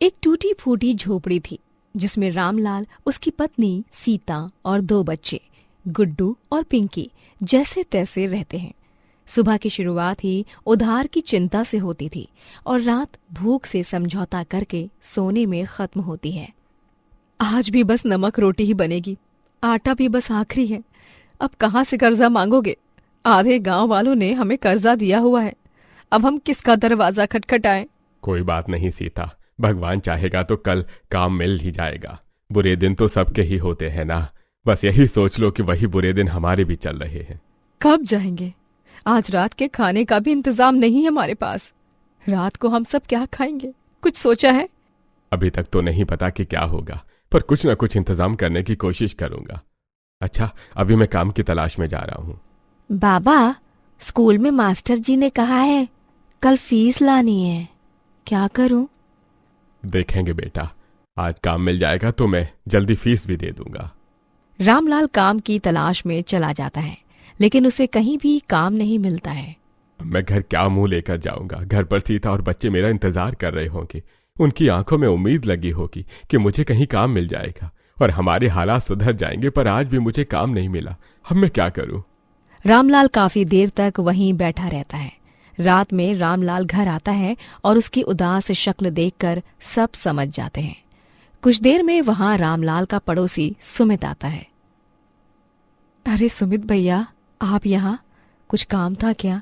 एक टूटी फूटी झोपड़ी थी जिसमें रामलाल, उसकी पत्नी सीता और 2 बच्चे गुड्डू और पिंकी जैसे तैसे रहते हैं। सुबह की शुरुआत ही उधार की चिंता से होती थी और रात भूख से समझौता करके सोने में खत्म होती है। आज भी बस नमक रोटी ही बनेगी, आटा भी बस आखिरी है। अब कहाँ से कर्जा मांगोगे? आधे गांव वालों ने हमें कर्जा दिया हुआ है, अब हम किसका दरवाजा खटखटाएं? कोई बात नहीं सीता, भगवान चाहेगा तो कल काम मिल ही जाएगा। बुरे दिन तो सबके ही होते हैं ना। बस यही सोच लो कि वही बुरे दिन हमारे भी चल रहे हैं। कब जाएंगे? आज रात के खाने का भी इंतजाम नहीं है हमारे पास। रात को हम सब क्या खाएंगे, कुछ सोचा है? अभी तक तो नहीं पता कि क्या होगा, पर कुछ न कुछ इंतजाम करने की कोशिश करूंगा। अच्छा, अभी मैं काम की तलाश में जा रहा हूँ। बाबा, स्कूल में मास्टर जी ने कहा है कल फीस लानी है, क्या करूं? देखेंगे बेटा, आज काम मिल जाएगा तो मैं जल्दी फीस भी दे दूंगा। रामलाल काम की तलाश में चला जाता है, लेकिन उसे कहीं भी काम नहीं मिलता है। मैं घर क्या मुंह लेकर जाऊंगा? घर पर सीता और बच्चे मेरा इंतजार कर रहे होंगे। उनकी आंखों में उम्मीद लगी होगी कि मुझे कहीं काम मिल जाएगा और हमारे हालात सुधर जाएंगे, पर आज भी मुझे काम नहीं मिला। अब मैं क्या करूं? रामलाल काफी देर तक वहीं बैठा रहता है। रात में रामलाल घर आता है और उसकी उदास शक्ल देखकर सब समझ जाते हैं। कुछ देर में वहां रामलाल का पड़ोसी सुमित आता है। अरे सुमित भैया, आप यहाँ? कुछ काम था क्या?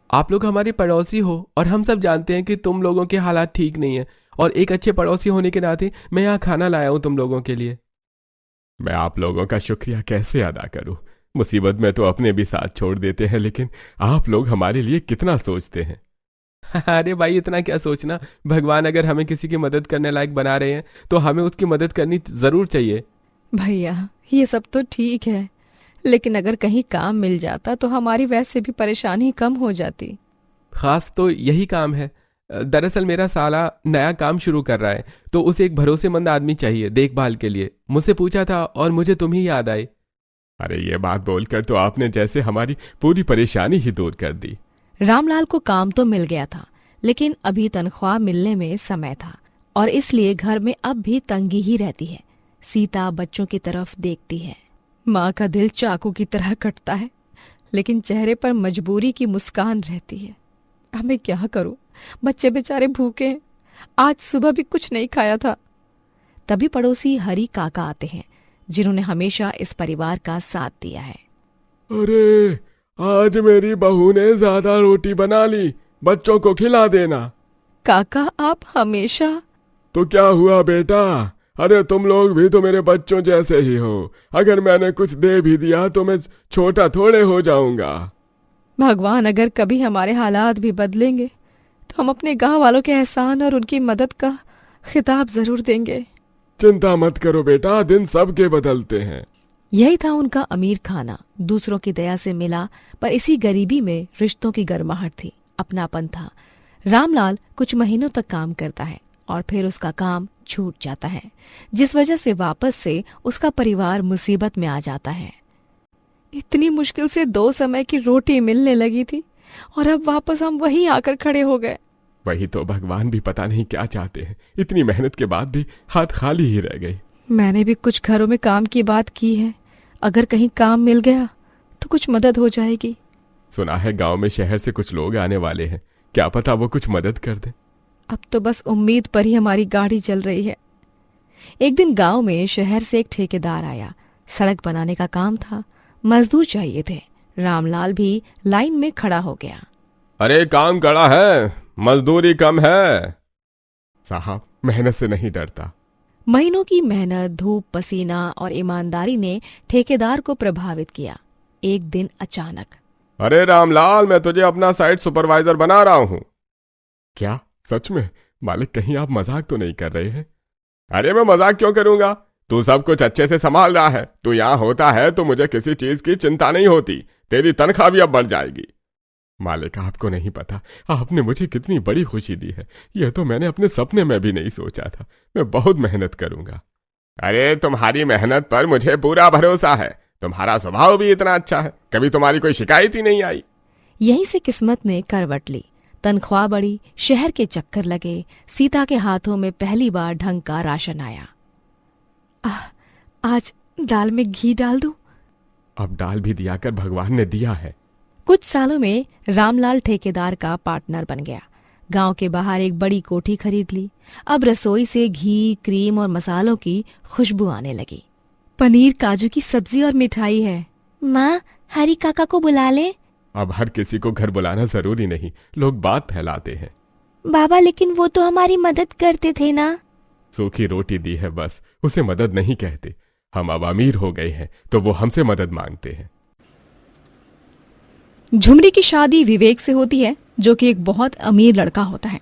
आप लोग हमारे पड़ोसी हो और हम सब जानते हैं कि तुम लोगों के हालात ठीक नहीं है, और एक अच्छे पड़ोसी होने के नाते मैं यहाँ खाना लाया हूँ तुम लोगों के लिए। मैं आप लोगों का शुक्रिया कैसे अदा करूं? मुसीबत में तो अपने भी साथ छोड़ देते हैं, लेकिन आप लोग हमारे लिए कितना सोचते हैं। अरे भाई, इतना क्या सोचना। भगवान अगर हमें किसी की मदद करने लायक बना रहे हैं तो हमें उसकी मदद करनी जरूर चाहिए। भैया, ये सब तो ठीक है, लेकिन अगर कहीं काम मिल जाता तो हमारी वैसे भी परेशानी कम हो जाती। खास तो यही काम है। दरअसल मेरा साला नया काम शुरू कर रहा है, तो उसे एक भरोसेमंद आदमी चाहिए देखभाल के लिए। मुझसे पूछा था और मुझे तुम ही याद आए। अरे ये बात बोलकर तो आपने जैसे हमारी पूरी परेशानी ही दूर कर दी। रामलाल को काम तो मिल गया था, लेकिन अभी तनख्वाह मिलने में समय था और इसलिए घर में अब भी तंगी ही रहती है। सीता बच्चों की तरफ देखती है। माँ का दिल चाकू की तरह कटता है, लेकिन चेहरे पर मजबूरी की मुस्कान रहती है। अब मैं क्या करूं? बच्चे बेचारे भूखे हैं, आज सुबह भी कुछ नहीं खाया था। तभी पड़ोसी हरी काका आते हैं, जिन्होंने हमेशा इस परिवार का साथ दिया है। अरे आज मेरी बहू ने ज्यादा रोटी बना ली, बच्चों को खिला देना। काका, आप हमेशा। तो क्या हुआ बेटा? अरे तुम लोग भी तो मेरे बच्चों जैसे ही हो। अगर मैंने कुछ दे भी दिया तो मैं छोटा थोड़े हो जाऊंगा। भगवान अगर कभी हमारे हालात भी बदलेंगे तो हम अपने गांव वालों के एहसान और उनकी मदद का खिताब जरूर देंगे। चिंता मत करो बेटा, दिन सबके बदलते हैं। यही था उनका अमीर खाना। दूसरों की दया से मिला, पर इसी गरीबी में रिश्तों की गर्माहट थी, अपनापन था। रामलाल कुछ महीनों तक काम करता है और फिर उसका काम छूट जाता है, जिस वजह से वापस से उसका परिवार मुसीबत में आ जाता है। इतनी मुश्किल से 2 समय की रोटी मिलने लगी थी और अब वापस हम वहीं आकर खड़े हो गए। वही तो, भगवान भी पता नहीं क्या चाहते हैं। इतनी मेहनत के बाद भी हाथ खाली ही रह गए। मैंने भी कुछ घरों में काम की बात की है, अगर कहीं काम मिल गया तो कुछ मदद हो जाएगी। सुना है गांव में शहर से कुछ लोग आने वाले हैं, क्या पता वो कुछ मदद कर दे। अब तो बस उम्मीद पर ही हमारी गाड़ी चल रही है। एक दिन गांव में शहर से एक ठेकेदार आया। सड़क बनाने का काम था, मजदूर चाहिए थे। रामलाल भी लाइन में खड़ा हो गया। अरे काम कड़ा है, मजदूरी कम है। साहब, मेहनत से नहीं डरता। महीनों की मेहनत, धूप, पसीना और ईमानदारी ने ठेकेदार को प्रभावित किया। एक दिन अचानक, अरे रामलाल, मैं तुझे अपना साइट सुपरवाइजर बना रहा हूँ। क्या सच में? मालिक, कहीं आप मजाक तो नहीं कर रहे हैं? अरे मैं मजाक क्यों करूंगा? तू सब कुछ अच्छे से संभाल रहा है। तू यहाँ होता है तो मुझे किसी चीज की चिंता नहीं होती। तेरी तनख्वाह भी अब बढ़ जाएगी। मालिक, आपको नहीं पता आपने मुझे कितनी बड़ी खुशी दी है। यह तो मैंने अपने सपने में भी नहीं सोचा था। मैं बहुत मेहनत करूंगा। अरे तुम्हारी मेहनत पर मुझे पूरा भरोसा है। तुम्हारा स्वभाव भी इतना अच्छा है, कभी तुम्हारी कोई शिकायत ही नहीं आई। यहीं से किस्मत ने करवट ली। तनख्वाह बढ़ी, शहर के चक्कर लगे, सीता के हाथों में पहली बार ढंग का राशन आया। आज दाल में घी डाल दूं? अब डाल भी दिया कर भगवान ने दिया है। कुछ सालों में रामलाल ठेकेदार का पार्टनर बन गया। गांव के बाहर एक बड़ी कोठी खरीद ली। अब रसोई से घी, क्रीम और मसालों की खुशबू आने लगी। पनीर, काजू की सब्जी और मिठाई है। माँ, हरी काका को बुला ले। अब हर किसी को घर बुलाना जरूरी नहीं, लोग बात फैलाते हैं। बाबा, लेकिन वो तो हमारी मदद करते थे ना। सूखी रोटी दी है बस, उसे मदद नहीं कहते। हम अब अमीर हो गए हैं तो वो हमसे मदद मांगते हैं। झुमरी की शादी विवेक से होती है, जो कि एक बहुत अमीर लड़का होता है।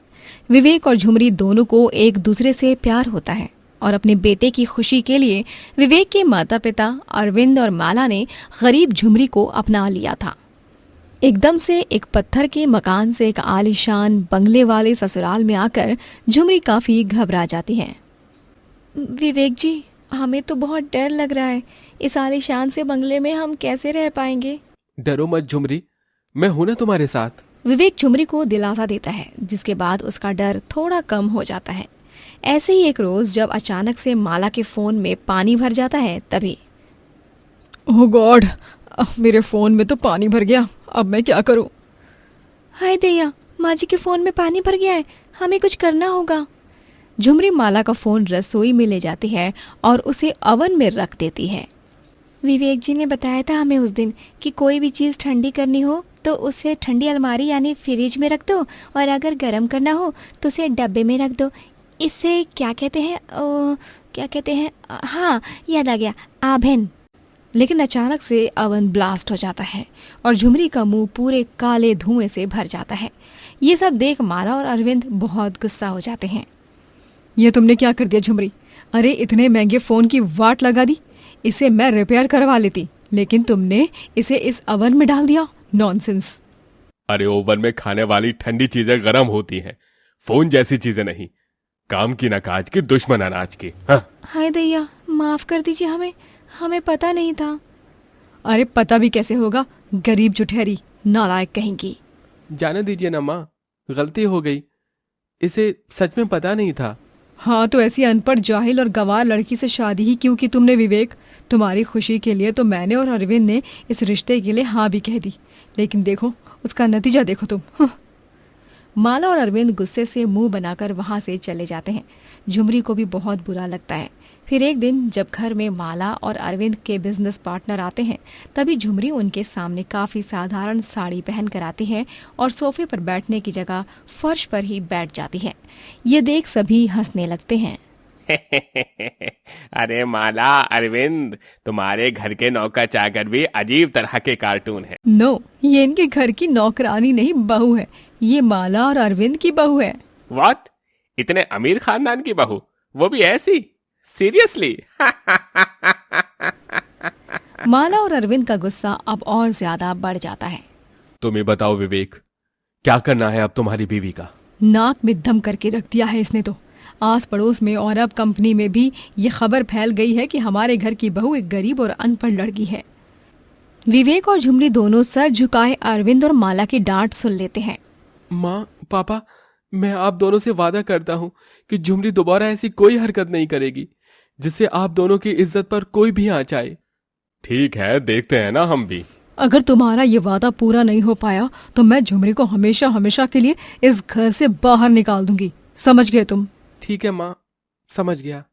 विवेक और झुमरी दोनों को एक दूसरे से प्यार होता है और अपने बेटे की खुशी के लिए विवेक के माता पिता अरविंद और माला ने गरीब झुमरी को अपना लिया था। एकदम से एक पत्थर के मकान से एक आलीशान बंगले वाले ससुराल में आकर झुमरी काफी घबरा जाती है। विवेक जी, हमें तो बहुत डर लग रहा है। इस आलीशान से बंगले में हम कैसे रह पाएंगे? डरो मत झुमरी, मैं हूं ना तुम्हारे साथ। विवेक झुमरी को दिलासा देता है, जिसके बाद उसका डर थोड़ा कम हो जाता है। ऐसे ही एक रोज जब अचानक से माला के फोन में पानी भर जाता है, तभी ओह गॉड, मेरे फोन में तो पानी भर गया, अब मैं क्या करूं? हाय दैया, माँ जी के फोन में पानी भर गया है, हमें कुछ करना होगा। झुमरी माला का फोन रसोई में ले जाती है और उसे ओवन में रख देती है। विवेक जी ने बताया था हमें उस दिन कि कोई भी चीज़ ठंडी करनी हो तो उसे ठंडी अलमारी यानी फ्रिज में रख दो, और अगर गर्म करना हो तो उसे डब्बे में रख दो। इससे क्या कहते हैं, हाँ याद आ गया, आभन। लेकिन अचानक से अवन ब्लास्ट हो जाता है और झुमरी का मुंह पूरे काले धुएं से भर जाता है। ये सब देख माला और अरविंद बहुत गुस्सा हो जाते हैं। ये तुमने क्या कर दिया झुमरी? अरे इतने महंगे फोन की वाट लगा दी, इसे मैं रिपेयर करवा लेती, लेकिन तुमने इसे इस ओवन में डाल दिया। नॉनसेंस। अरे ओवन में खाने वाली ठंडी चीजें गर्म होती हैं, फोन जैसी चीजें नहीं। काम की न काज की, दुश्मन अनाज की। हाँ। हाय दैया, माफ कर दीजिए, हमें पता नहीं था। अरे पता भी कैसे होगा, गरीब जुठेरी नालायक कहेंगी। जाने दीजिए ना माँ, गलती हो गई, इसे सच में पता नहीं था। हाँ तो ऐसी अनपढ़, जाहिल और गंवार लड़की से शादी ही क्यों की तुमने विवेक? तुम्हारी खुशी के लिए तो मैंने और अरविंद ने इस रिश्ते के लिए हाँ भी कह दी, लेकिन देखो उसका नतीजा देखो तुम। माला और अरविंद गुस्से से मुंह बनाकर वहां से चले जाते हैं। झुमरी को भी बहुत बुरा लगता है। फिर एक दिन जब घर में माला और अरविंद के बिजनेस पार्टनर आते हैं, तभी झुमरी उनके सामने काफी साधारण साड़ी पहन कर आती है और सोफे पर बैठने की जगह फर्श पर ही बैठ जाती है। ये देख सभी हंसने लगते हैं। अरे माला, अरविंद, तुम्हारे घर के नौकर चाकर भी अजीब तरह के कार्टून हैं। नो, ये इनके घर की नौकरानी नहीं, बहू है। ये माला और अरविंद की बहू है। व्हाट? इतने अमीर खानदान की बहू, वो भी ऐसी? सीरियसली? माला और अरविंद का गुस्सा अब और ज्यादा बढ़ जाता है। तुम ही बताओ विवेक, क्या करना है अब तुम्हारी बीवी का? नाक में दम करके रख दिया है इसने तो। आस पड़ोस में और अब कंपनी में भी ये खबर फैल गई है कि हमारे घर की बहू एक गरीब और अनपढ़ लड़की है। विवेक और झुमरी दोनों सर झुकाए अरविंद और माला की डांट सुन लेते हैं। माँ, पापा, मैं आप दोनों से वादा करता हूँ कि झुमरी दोबारा ऐसी कोई हरकत नहीं करेगी जिससे आप दोनों की इज्जत पर कोई भी आँच आए। ठीक है, देखते हैं ना हम भी। अगर तुम्हारा ये वादा पूरा नहीं हो पाया तो मैं झुमरी को हमेशा हमेशा के लिए इस घर से बाहर निकाल दूंगी, समझ गए तुम? ठीक है माँ, समझ गया।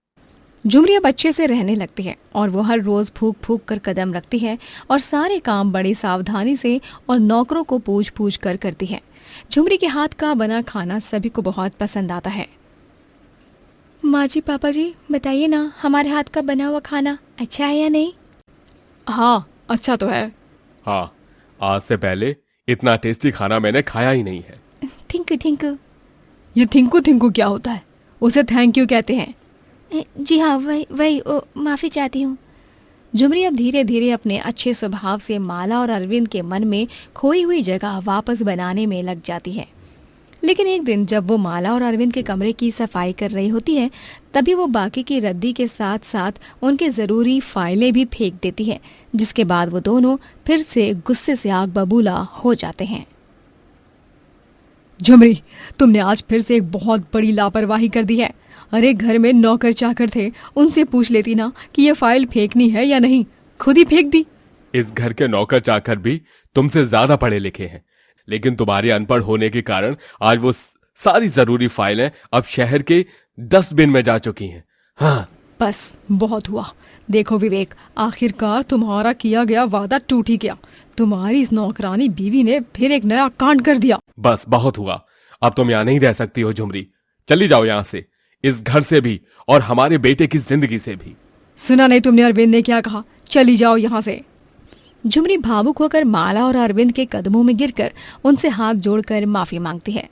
झुमरी अब अच्छे से रहने लगती है और वो हर रोज फूक फूक कर कदम रखती है और सारे काम बड़ी सावधानी से और नौकरों को पूछ पूछ कर करती है। झुमरी के हाथ का बना खाना सभी को बहुत पसंद आता है। माँ जी, पापा जी, बताइए ना, हमारे हाथ का बना हुआ खाना अच्छा है या नहीं? हाँ, अच्छा तो है। हाँ, आज से पहले इतना टेस्टी खाना मैंने खाया ही नहीं है। थिंकू थिंकू। ये थिंकू थिंकू क्या होता है? उसे थैंक यू कहते हैं। जी हाँ, वही माफ़ी चाहती हूँ। झुमरी अब धीरे धीरे अपने अच्छे स्वभाव से माला और अरविंद के मन में खोई हुई जगह वापस बनाने में लग जाती है। लेकिन एक दिन जब वो माला और अरविंद के कमरे की सफाई कर रही होती है, तभी वो बाकी की रद्दी के साथ साथ उनके ज़रूरी फाइलें भी फेंक देती है, जिसके बाद वो दोनों फिर से गुस्से से आग बबूला हो जाते हैं। झुमरी, तुमने आज फिर से एक बहुत बड़ी लापरवाही कर दी है। अरे घर में नौकर चाकर थे, उनसे पूछ लेती ना कि ये फाइल फेंकनी है या नहीं, खुद ही फेंक दी। इस घर के नौकर चाकर भी तुमसे ज्यादा पढ़े लिखे हैं, लेकिन तुम्हारे अनपढ़ होने के कारण आज वो सारी जरूरी फाइलें अब शहर के डस्टबिन में जा चुकी हैं। हाँ, बस बहुत हुआ। देखो विवेक, आखिरकार तुम्हारा किया गया वादा टूट ही गया। तुम्हारी इस नौकरानी बीवी ने फिर एक नया कांड कर दिया। बस बहुत हुआ, अब तुम यहाँ नहीं रह सकती हो झुमरी। चली जाओ यहाँ से, इस घर से भी और हमारे बेटे की जिंदगी से भी। सुना नहीं तुमने अरविंद ने क्या कहा? चली जाओ यहाँ से। झुमरी भावुक होकर माला और अरविंद के कदमों में गिरकर उनसे हाथ जोड़कर माफी मांगती है।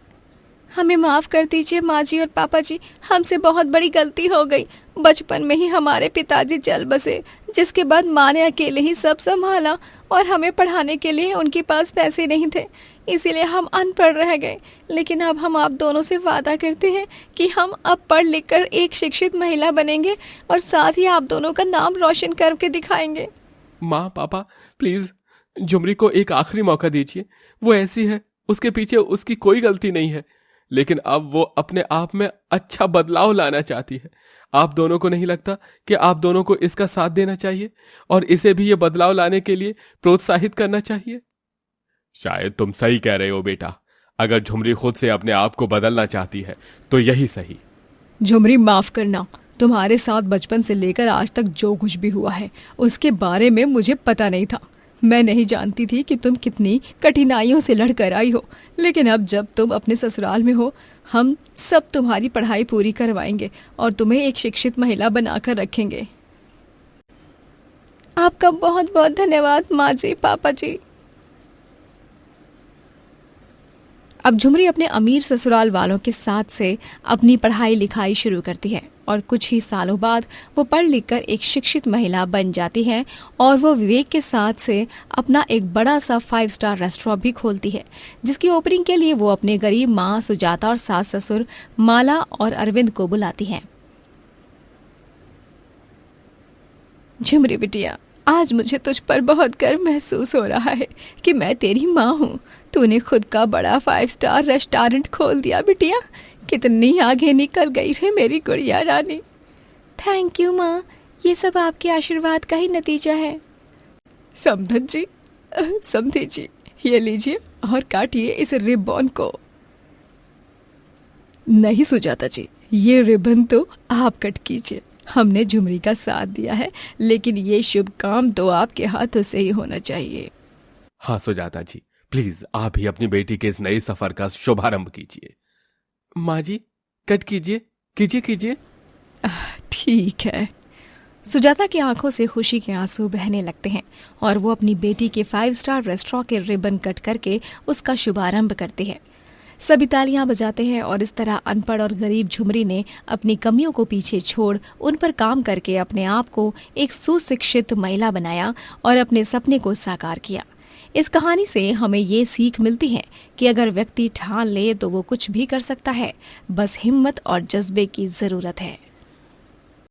हमें माफ कर दीजिए माँ जी और पापा जी, हमसे बहुत बड़ी गलती हो गई। बचपन में ही हमारे पिताजी चल बसे, जिसके बाद माँ ने अकेले ही सब संभाला और हमें पढ़ाने के लिए उनके पास पैसे नहीं थे, इसीलिए हम अनपढ़ रह गए। लेकिन अब हम आप दोनों से वादा करते हैं कि हम अब पढ़ लिख कर एक शिक्षित महिला बनेंगे और साथ ही आप दोनों का नाम रोशन करके दिखाएंगे। माँ पापा प्लीज झुमरी को एक आखिरी मौका दीजिए। वो ऐसी है, उसके पीछे उसकी कोई गलती नहीं है, लेकिन अब वो अपने आप में अच्छा बदलाव लाना चाहती है। आप दोनों को नहीं लगता कि आप दोनों को इसका साथ देना चाहिए और इसे भी ये बदलाव लाने के लिए प्रोत्साहित करना चाहिए? शायद तुम सही कह रहे हो बेटा। अगर झुमरी खुद से अपने आप को बदलना चाहती है तो यही सही। झुमरी, माफ करना, तुम्हारे साथ बचपन से लेकर आज तक जो कुछ भी हुआ है उसके बारे में मुझे पता नहीं था। मैं नहीं जानती थी कि तुम कितनी कठिनाइयों से लड़कर आई हो, लेकिन अब जब तुम अपने ससुराल में हो, हम सब तुम्हारी पढ़ाई पूरी करवाएंगे और तुम्हें एक शिक्षित महिला बनाकर रखेंगे। आपका बहुत बहुत धन्यवाद माँ जी, पापा जी। अब झुमरी अपने अमीर ससुराल वालों के साथ से अपनी पढ़ाई लिखाई शुरू करती है और कुछ ही सालों बाद वो पढ़ लिखकर एक शिक्षित महिला बन जाती है और वो विवेक के साथ से अपना एक बड़ा सा 5 स्टार रेस्टोरेंट भी खोलती है, जिसकी ओपनिंग के लिए वो अपने गरीब माँ सुजाता और सास ससुर माला और अरविंद को बुलाती है। झुमरी बिटिया, आज मुझे तुझ पर बहुत गर्व महसूस हो रहा है कि मैं तेरी माँ हूँ। तूने खुद का बड़ा 5 स्टार रेस्टोरेंट खोल दिया बिटिया। कितनी आगे निकल गई है मेरी गुड़िया रानी। थैंक यू माँ, ये सब आपके आशीर्वाद का ही नतीजा है। समधन जी, समधी जी, ये लीजिए और काटिए इस रिबन को। नहीं सुजाता जी, ये रिबन तो आप कट कीजिए। हमने झुमरी का साथ दिया है, लेकिन ये शुभ काम तो आपके हाथों से ही होना चाहिए। हाँ सुजाता जी, प्लीज आप ही अपनी बेटी के इस नए सफर का शुभारंभ कीजिए। माँ जी, कट कीजिए, कीजिए कीजिए। ठीक है। सुजाता की आंखों से खुशी के आंसू बहने लगते हैं और वो अपनी बेटी के 5 स्टार रेस्टोरेंट के रिबन कट करके उसका शुभारंभ करती है। सभी तालियां बजाते हैं और इस तरह अनपढ़ और गरीब झुमरी ने अपनी कमियों को पीछे छोड़ उन पर काम करके अपने आप को एक सुशिक्षित महिला बनाया और अपने सपने को साकार किया। इस कहानी से हमें ये सीख मिलती है कि अगर व्यक्ति ठान ले तो वो कुछ भी कर सकता है, बस हिम्मत और जज्बे की जरूरत है।